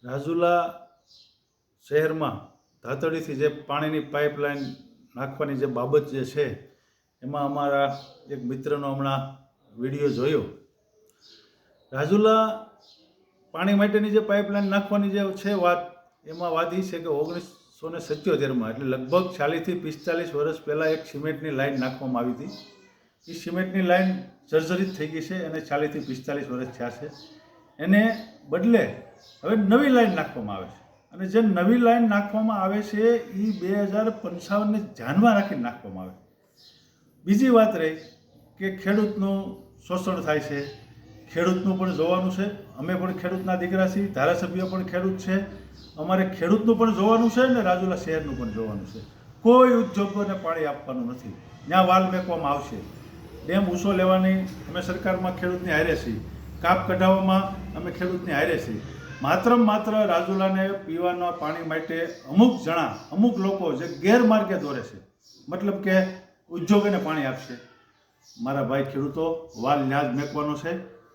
રાજુલા શહેરમાં ધાતડીથી જે પાણીની પાઇપલાઇન નાખવાની જે બાબત જે છે એમાં અમારા એક મિત્રનો હમણાં વિડીયો જોયો. રાજુલા પાણી માટેની જે પાઇપલાઇન નાખવાની જે છે વાત, એમાં વાત એ છે કે 1977માં એટલે લગભગ 40થી 45 વર્ષ પહેલાં એક સિમેન્ટની લાઈન નાખવામાં આવી હતી. એ સિમેન્ટની લાઈન જર્જરિત થઈ ગઈ છે અને 40થી 45 વર્ષ થયા છે. એને બદલે હવે નવી લાઈન નાખવામાં આવે છે અને જે નવી લાઈન નાખવામાં આવે છે એ 2055ને ધ્યાનમાં રાખીને નાખવામાં આવે. બીજી વાત રહી કે ખેડૂતનું શોષણ થાય છે, ખેડૂતનું પણ જોવાનું છે. અમે પણ ખેડૂતના દીકરા છીએ, ધારાસભ્ય પણ ખેડૂત છે. અમારે ખેડૂતનું પણ જોવાનું છે ને રાજુલા શહેરનું પણ જોવાનું છે. કોઈ ઉદ્યોગોને પાણી આપવાનું નથી. ત્યાં વાલ મેકવામાં આવશે. ડેમ ઊંચો લેવાની અમે સરકારમાં ખેડૂતની હારે છીએ, કાપ કઢાવવામાં અમે ખેડૂતની હારે છીએ. માત્ર રાજુલાને પીવાના પાણી માટે અમુક લોકો જે ગેરમાર્ગે દોરે છે, મતલબ કે ઉદ્યોગોને પાણી આપશે. મારા ભાઈ ખેડૂતો, વાલ ન્યાજ મેકવાનો છે.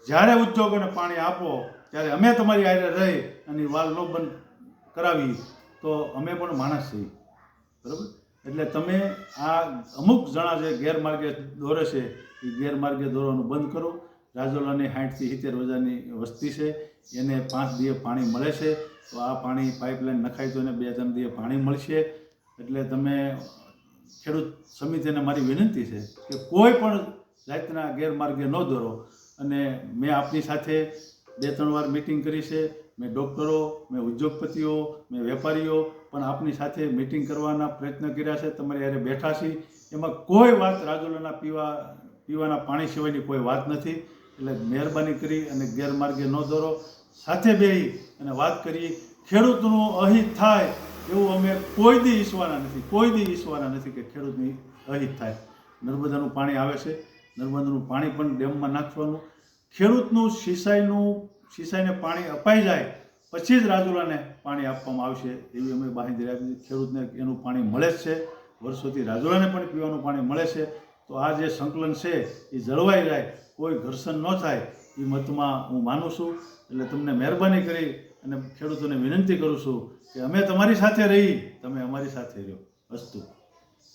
જ્યારે ઉદ્યોગોને પાણી આપો ત્યારે અમે તમારી હારે રહી અને વાલ ન બંધ કરાવી તો અમે પણ માણસ છીએ, બરાબર? એટલે તમે આ અમુક જણા જે ગેરમાર્ગે દોરે છે એ ગેરમાર્ગે દોરવાનું બંધ કરો. રાજુલાની 60થી 70 હજારની વસ્તી છે, એને 5 દિવસ પાણી મળે છે. તો આ પાણી પાઇપલાઇન નખાય તો એને 2-3 દિવસ પાણી મળશે. એટલે તમે ખેડૂત સમિતિને મારી વિનંતી છે કે કોઈ પણ જાતના ગેરમાર્ગે ન દોરો. અને મેં આપની સાથે 2-3 વાર મિટિંગ કરી છે. મેં ડૉક્ટરો, મેં ઉદ્યોગપતિઓ, મેં વેપારીઓ પણ આપની સાથે મિટિંગ કરવાના પ્રયત્ન કર્યા છે. તમારી હારે બેઠા છીએ. એમાં કોઈ વાત રાજુલાના પીવાના પાણી સિવાયની કોઈ વાત નથી. એટલે મહેરબાની કરી અને ગેરમાર્ગે ન દોરો. સાથે બેસી અને વાત કરી. ખેડૂતનું અહિત થાય એવું અમે કોઈ દી ઈચ્છવાના નથી કે ખેડૂતની અહિત થાય. નર્મદાનું પાણી આવે છે, નર્મદાનું પાણી પણ ડેમમાં નાખવાનું. ખેડૂતનું સિંચાઈને પાણી અપાઈ જાય પછી જ રાજુલાને પાણી આપવામાં આવશે એવી અમે બાંહેધરી આપી. ખેડૂતને એનું પાણી મળે જ છે, વર્ષોથી રાજુલાને પણ પીવાનું પાણી મળે છે. તો આ જે સંકલન છે એ જળવાઈ જાય, કોઈ ઘર્ષણ ન થાય એ મતમાં હું માનું છું. એટલે તમને મહેરબાની કરી અને ખેડૂતોને વિનંતી કરું છું કે અમે તમારી સાથે રહી, તમે અમારી સાથે રહ્યો. અસ્તુ.